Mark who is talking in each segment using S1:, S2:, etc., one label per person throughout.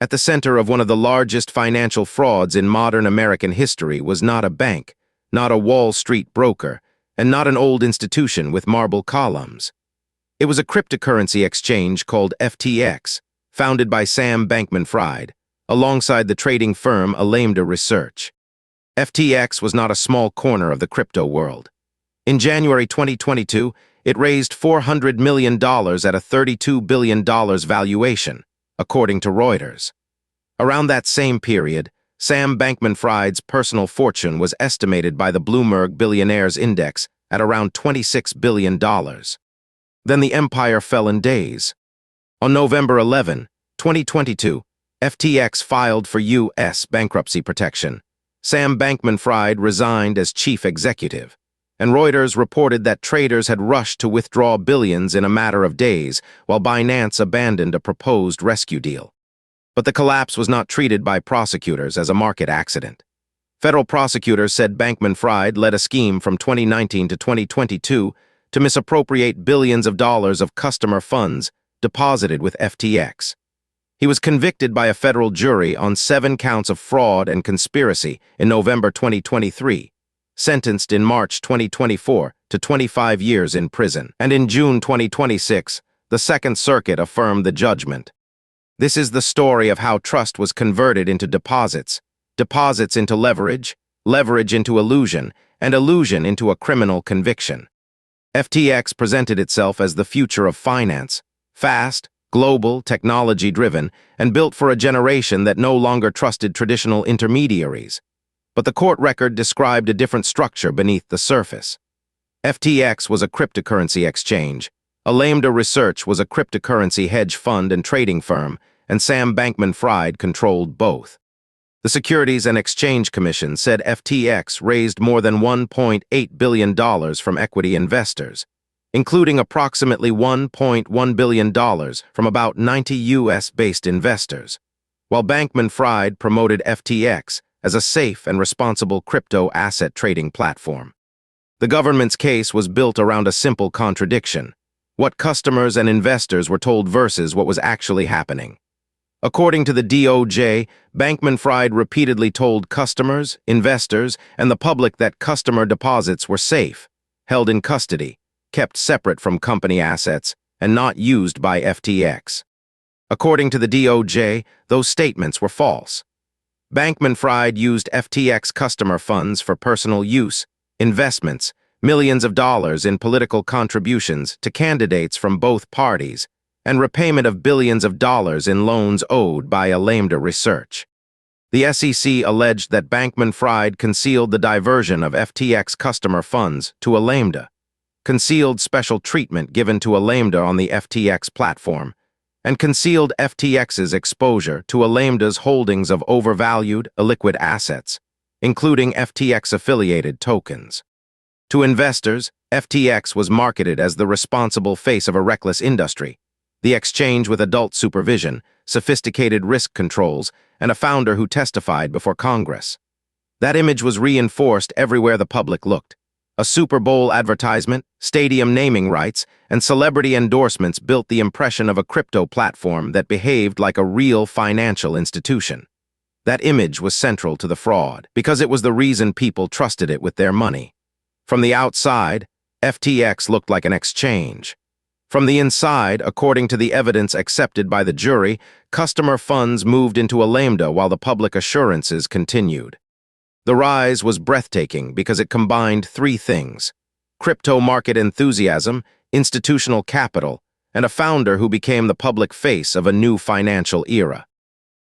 S1: At the center of one of the largest financial frauds in modern American history was not a bank, not a Wall Street broker, and not an old institution with marble columns. It was a cryptocurrency exchange called FTX, founded by Sam Bankman-Fried, alongside the trading firm Alameda Research. FTX was not a small corner of the crypto world. In January 2022, it raised $400 million at a $32 billion valuation, according to Reuters. Around that same period, Sam Bankman-Fried's personal fortune was estimated by the Bloomberg Billionaires Index at around $26 billion. Then the empire fell in days. On November 11, 2022, FTX filed for U.S. bankruptcy protection. Sam Bankman-Fried resigned as chief executive, and Reuters reported that traders had rushed to withdraw billions in a matter of days, while Binance abandoned a proposed rescue deal. But the collapse was not treated by prosecutors as a market accident. Federal prosecutors said Bankman-Fried led a scheme from 2019 to 2022 to misappropriate billions of dollars of customer funds deposited with FTX. He was convicted by a federal jury on 7 counts of fraud and conspiracy in November 2023, sentenced in March 2024 to 25 years in prison, and in June 2026, the Second Circuit affirmed the judgment. This is the story of how trust was converted into deposits, deposits into leverage, leverage into illusion, and illusion into a criminal conviction. FTX presented itself as the future of finance, fast, global, technology-driven, and built for a generation that no longer trusted traditional intermediaries. But the court record described a different structure beneath the surface. FTX was a cryptocurrency exchange, Alameda Research was a cryptocurrency hedge fund and trading firm, and Sam Bankman-Fried controlled both. The Securities and Exchange Commission said FTX raised more than $1.8 billion from equity investors, including approximately $1.1 billion from about 90 U.S.-based investors, while Bankman-Fried promoted FTX as a safe and responsible crypto asset trading platform. The government's case was built around a simple contradiction: what customers and investors were told versus what was actually happening. According to the DOJ, Bankman-Fried repeatedly told customers, investors, and the public that customer deposits were safe, held in custody, kept separate from company assets, and not used by FTX. According to the DOJ, those statements were false. Bankman-Fried used FTX customer funds for personal use, investments, millions of dollars in political contributions to candidates from both parties, and repayment of billions of dollars in loans owed by Alameda Research. The SEC alleged that Bankman-Fried concealed the diversion of FTX customer funds to Alameda, concealed special treatment given to Alameda on the FTX platform, and concealed FTX's exposure to Alameda's holdings of overvalued, illiquid assets, including FTX-affiliated tokens. To investors, FTX was marketed as the responsible face of a reckless industry, the exchange with adult supervision, sophisticated risk controls, and a founder who testified before Congress. That image was reinforced everywhere the public looked. A Super Bowl advertisement, stadium naming rights, and celebrity endorsements built the impression of a crypto platform that behaved like a real financial institution. That image was central to the fraud, because it was the reason people trusted it with their money. From the outside, FTX looked like an exchange. From the inside, according to the evidence accepted by the jury, customer funds moved into Alameda while the public assurances continued. The rise was breathtaking because it combined 3 things: crypto market enthusiasm, institutional capital, and a founder who became the public face of a new financial era.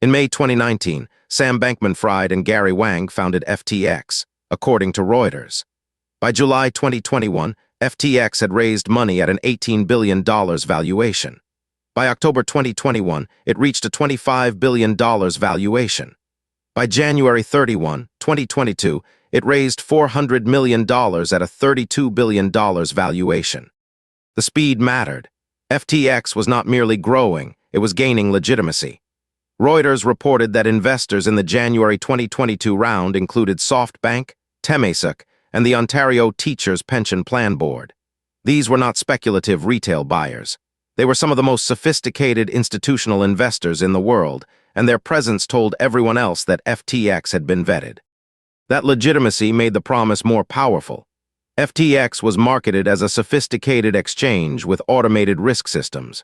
S1: In May 2019, Sam Bankman-Fried and Gary Wang founded FTX, according to Reuters. By July 2021, FTX had raised money at an $18 billion valuation. By October 2021, it reached a $25 billion valuation. By January 31, 2022, it raised $400 million at a $32 billion valuation. The speed mattered. FTX was not merely growing, it was gaining legitimacy. Reuters reported that investors in the January 2022 round included SoftBank, Temasek, and the Ontario Teachers' Pension Plan Board. These were not speculative retail buyers. They were some of the most sophisticated institutional investors in the world, and their presence told everyone else that FTX had been vetted. That legitimacy made the promise more powerful. FTX was marketed as a sophisticated exchange with automated risk systems.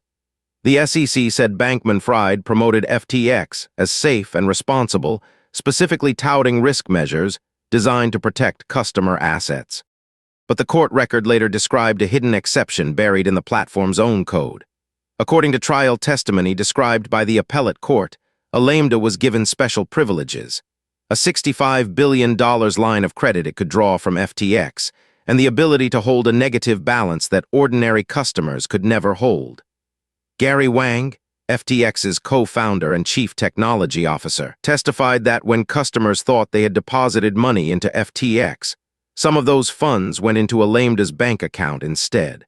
S1: The SEC said Bankman-Fried promoted FTX as safe and responsible, specifically touting risk measures designed to protect customer assets. But the court record later described a hidden exception buried in the platform's own code. According to trial testimony described by the appellate court, Alameda was given special privileges, a $65 billion line of credit it could draw from FTX, and the ability to hold a negative balance that ordinary customers could never hold. Gary Wang, FTX's co-founder and chief technology officer, testified that when customers thought they had deposited money into FTX, some of those funds went into Alameda's bank account instead.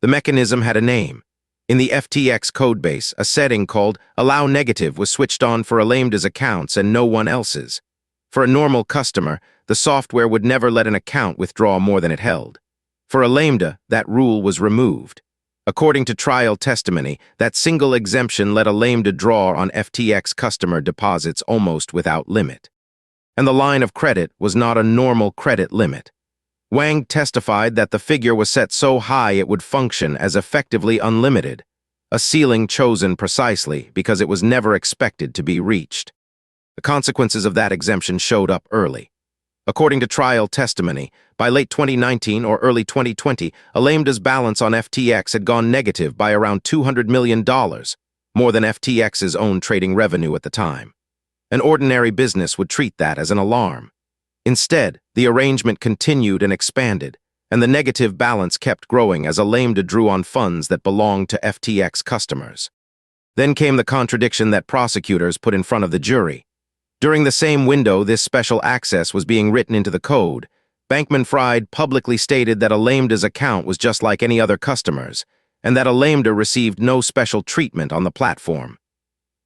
S1: The mechanism had a name. In the FTX codebase, a setting called Allow Negative was switched on for Alameda's accounts and no one else's. For a normal customer, the software would never let an account withdraw more than it held. For Alameda, that rule was removed. According to trial testimony, that single exemption let Alameda draw on FTX customer deposits almost without limit. And the line of credit was not a normal credit limit. Wang testified that the figure was set so high it would function as effectively unlimited, a ceiling chosen precisely because it was never expected to be reached. The consequences of that exemption showed up early. According to trial testimony, by late 2019 or early 2020, Alameda's balance on FTX had gone negative by around $200 million, more than FTX's own trading revenue at the time. An ordinary business would treat that as an alarm. Instead, the arrangement continued and expanded, and the negative balance kept growing as Alameda drew on funds that belonged to FTX customers. Then came the contradiction that prosecutors put in front of the jury. During the same window this special access was being written into the code, Bankman-Fried publicly stated that Alameda's account was just like any other customer's, and that Alameda received no special treatment on the platform.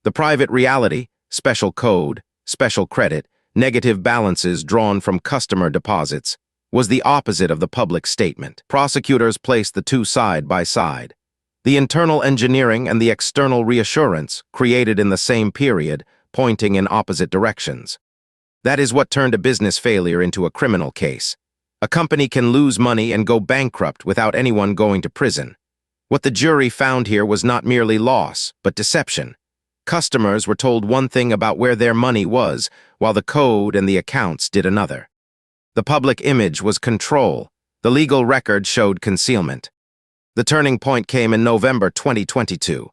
S1: The private reality, special code, special credit, negative balances drawn from customer deposits, was the opposite of the public statement. Prosecutors placed the two side by side. The internal engineering and the external reassurance, created in the same period, pointing in opposite directions. That is what turned a business failure into a criminal case. A company can lose money and go bankrupt without anyone going to prison. What the jury found here was not merely loss, but deception. Customers were told one thing about where their money was, while the code and the accounts did another. The public image was control. The legal record showed concealment. The turning point came in November 2022.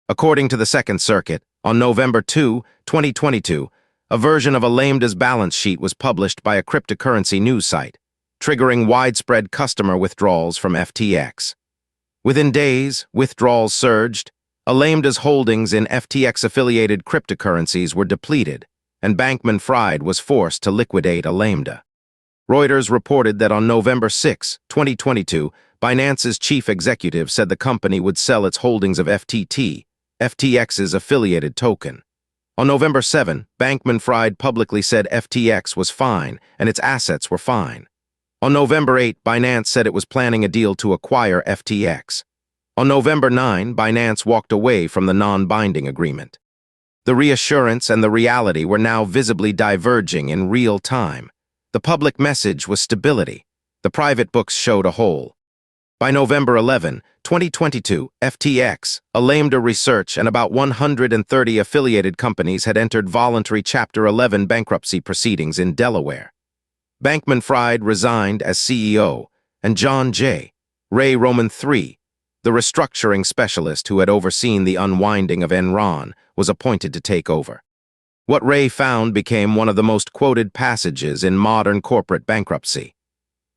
S1: According to the Second Circuit, on November 2, 2022, a version of Alameda's balance sheet was published by a cryptocurrency news site, triggering widespread customer withdrawals from FTX. Within days, withdrawals surged. Alameda's holdings in FTX-affiliated cryptocurrencies were depleted, and Bankman-Fried was forced to liquidate Alameda. Reuters reported that on November 6, 2022, Binance's chief executive said the company would sell its holdings of FTT, FTX's affiliated token. On November 7, Bankman-Fried publicly said FTX was fine and its assets were fine. On November 8, Binance said it was planning a deal to acquire FTX. On November 9, Binance walked away from the non-binding agreement. The reassurance and the reality were now visibly diverging in real time. The public message was stability. The private books showed a hole. By November 11, 2022, FTX, Alameda Research, and about 130 affiliated companies had entered voluntary Chapter 11 bankruptcy proceedings in Delaware. Bankman-Fried resigned as CEO, and John J. Ray Roman III, the restructuring specialist who had overseen the unwinding of Enron, was appointed to take over. What Ray found became one of the most quoted passages in modern corporate bankruptcy.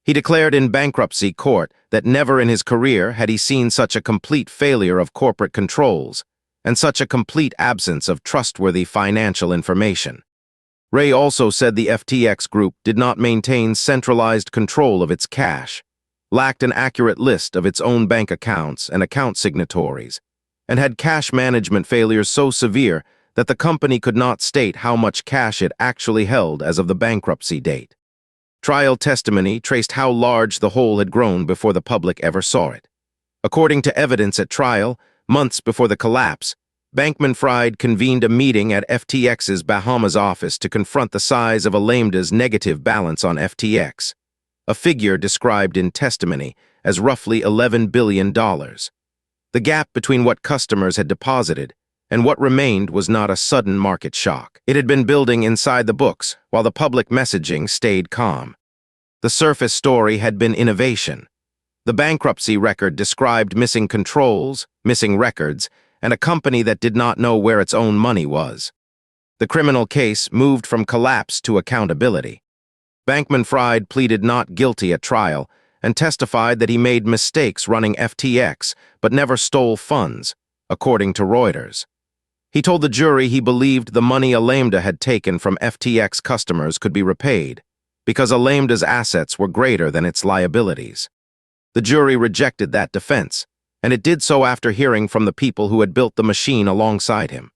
S1: He declared in bankruptcy court that never in his career had he seen such a complete failure of corporate controls and such a complete absence of trustworthy financial information. Ray also said the FTX group did not maintain centralized control of its cash, lacked an accurate list of its own bank accounts and account signatories, and had cash management failures so severe that the company could not state how much cash it actually held as of the bankruptcy date. Trial testimony traced how large the hole had grown before the public ever saw it. According to evidence at trial, months before the collapse, Bankman-Fried convened a meeting at FTX's Bahamas office to confront the size of Alameda's negative balance on FTX, a figure described in testimony as roughly $11 billion. The gap between what customers had deposited and what remained was not a sudden market shock. It had been building inside the books, while the public messaging stayed calm. The surface story had been innovation. The bankruptcy record described missing controls, missing records, and a company that did not know where its own money was. The criminal case moved from collapse to accountability. Bankman-Fried pleaded not guilty at trial and testified that he made mistakes running FTX but never stole funds, according to Reuters. He told the jury he believed the money Alameda had taken from FTX customers could be repaid because Alameda's assets were greater than its liabilities. The jury rejected that defense, and it did so after hearing from the people who had built the machine alongside him.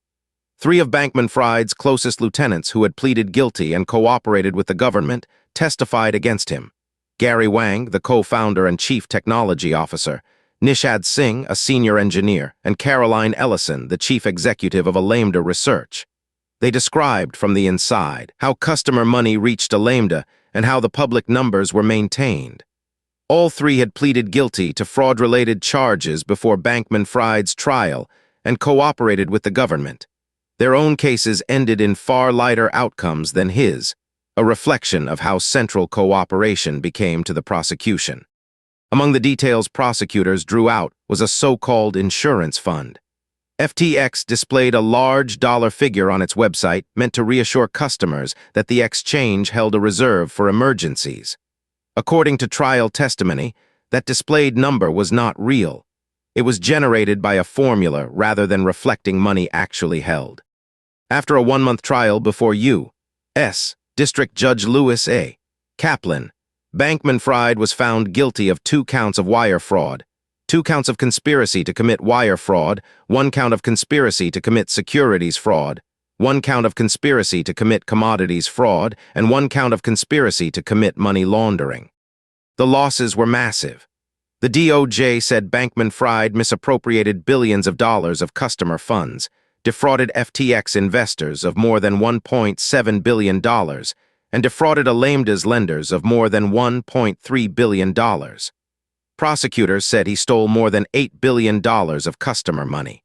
S1: 3 of Bankman-Fried's closest lieutenants who had pleaded guilty and cooperated with the government testified against him. Gary Wang, the co-founder and chief technology officer, Nishad Singh, a senior engineer, and Caroline Ellison, the chief executive of Alameda Research. They described from the inside how customer money reached Alameda and how the public numbers were maintained. All 3 had pleaded guilty to fraud-related charges before Bankman-Fried's trial and cooperated with the government. Their own cases ended in far lighter outcomes than his, a reflection of how central cooperation became to the prosecution. Among the details prosecutors drew out was a so-called insurance fund. FTX displayed a large dollar figure on its website meant to reassure customers that the exchange held a reserve for emergencies. According to trial testimony, that displayed number was not real. It was generated by a formula rather than reflecting money actually held. After a 1-month trial before U.S. District Judge Lewis A. Kaplan, Bankman-Fried was found guilty of 2 counts of wire fraud, 2 counts of conspiracy to commit wire fraud, 1 count of conspiracy to commit securities fraud, 1 count of conspiracy to commit commodities fraud, and 1 count of conspiracy to commit money laundering. The losses were massive. The DOJ said Bankman-Fried misappropriated billions of dollars of customer funds, defrauded FTX investors of more than $1.7 billion, and defrauded Alameda's lenders of more than $1.3 billion. Prosecutors said he stole more than $8 billion of customer money.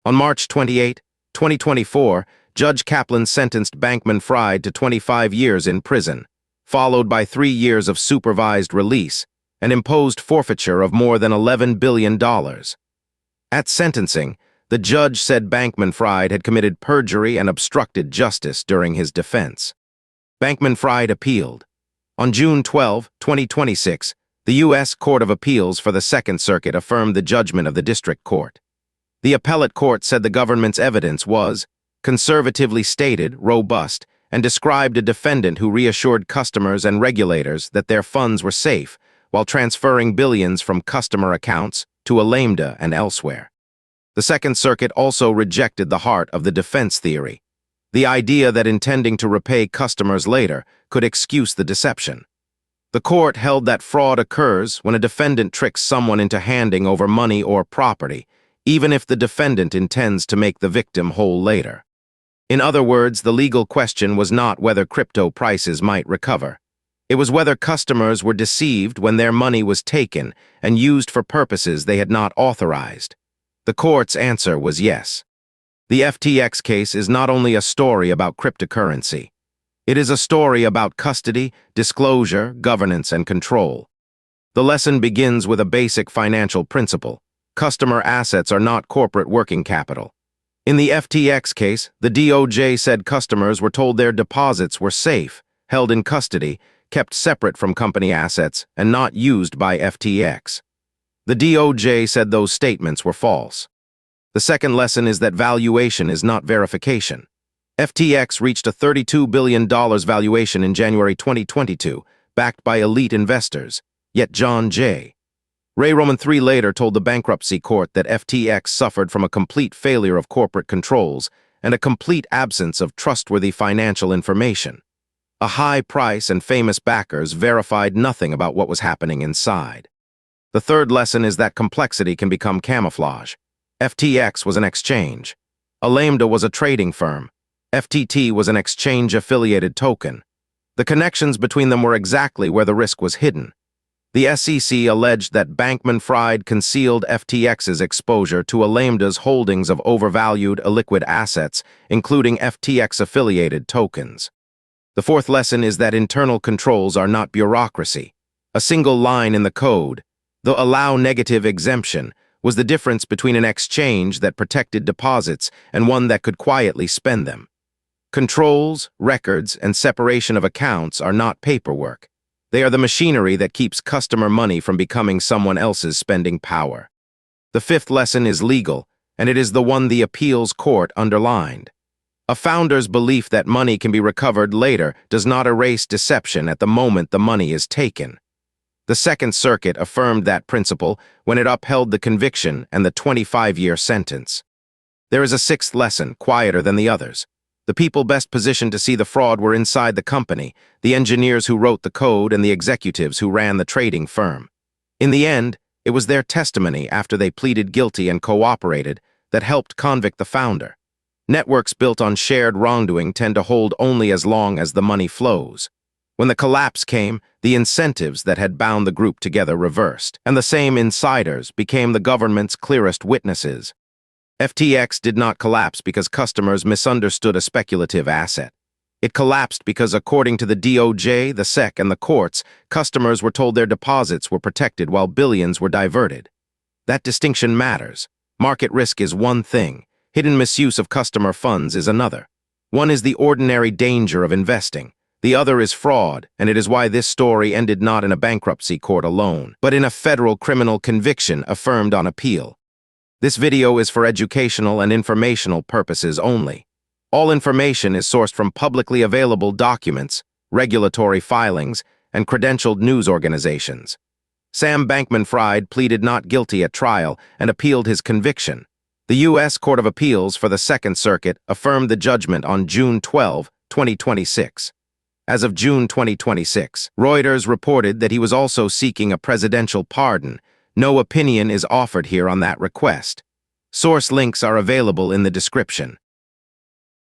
S1: On March 28, 2024, Judge Kaplan sentenced Bankman-Fried to 25 years in prison, followed by 3 years of supervised release, and imposed forfeiture of more than $11 billion. At sentencing, the judge said Bankman-Fried had committed perjury and obstructed justice during his defense. Bankman-Fried appealed. On June 12, 2026, the U.S. Court of Appeals for the Second Circuit affirmed the judgment of the district court. The appellate court said the government's evidence was conservatively stated, robust, and described a defendant who reassured customers and regulators that their funds were safe while transferring billions from customer accounts to Alameda and elsewhere. The Second Circuit also rejected the heart of the defense theory, the idea that intending to repay customers later could excuse the deception. The court held that fraud occurs when a defendant tricks someone into handing over money or property, even if the defendant intends to make the victim whole later. In other words, the legal question was not whether crypto prices might recover. It was whether customers were deceived when their money was taken and used for purposes they had not authorized. The court's answer was yes. The FTX case is not only a story about cryptocurrency. It is a story about custody, disclosure, governance, and control. The lesson begins with a basic financial principle. Customer assets are not corporate working capital. In the FTX case, the DOJ said customers were told their deposits were safe, held in custody, kept separate from company assets, and not used by FTX. The DOJ said those statements were false. The second lesson is that valuation is not verification. FTX reached a $32 billion valuation in January 2022, backed by elite investors, yet John J. Ray Roman III later told the bankruptcy court that FTX suffered from a complete failure of corporate controls and a complete absence of trustworthy financial information. A high price and famous backers verified nothing about what was happening inside. The third lesson is that complexity can become camouflage. FTX was an exchange. Alameda was a trading firm. FTT was an exchange-affiliated token. The connections between them were exactly where the risk was hidden. The SEC alleged that Bankman-Fried concealed FTX's exposure to Alameda's holdings of overvalued illiquid assets, including FTX-affiliated tokens. The fourth lesson is that internal controls are not bureaucracy. A single line in the code, the allow negative exemption, was the difference between an exchange that protected deposits and one that could quietly spend them. Controls, records, and separation of accounts are not paperwork. They are the machinery that keeps customer money from becoming someone else's spending power. The fifth lesson is legal, and it is the one the appeals court underlined. A founder's belief that money can be recovered later does not erase deception at the moment the money is taken. The Second Circuit affirmed that principle when it upheld the conviction and the 25-year sentence. There is a sixth lesson, quieter than the others. The people best positioned to see the fraud were inside the company, the engineers who wrote the code and the executives who ran the trading firm. In the end, it was their testimony after they pleaded guilty and cooperated that helped convict the founder. Networks built on shared wrongdoing tend to hold only as long as the money flows. When the collapse came, the incentives that had bound the group together reversed, and the same insiders became the government's clearest witnesses. FTX did not collapse because customers misunderstood a speculative asset. It collapsed because, according to the DOJ, the SEC, and the courts, customers were told their deposits were protected while billions were diverted. That distinction matters. Market risk is one thing. Hidden misuse of customer funds is another. One is the ordinary danger of investing. The other is fraud, and it is why this story ended not in a bankruptcy court alone, but in a federal criminal conviction affirmed on appeal. This video is for educational and informational purposes only. All information is sourced from publicly available documents, regulatory filings, and credentialed news organizations. Sam Bankman-Fried pleaded not guilty at trial and appealed his conviction. The U.S. Court of Appeals for the Second Circuit affirmed the judgment on June 12, 2026. As of June 2026, Reuters reported that he was also seeking a presidential pardon. No opinion is offered here on that request. Source links are available in the description.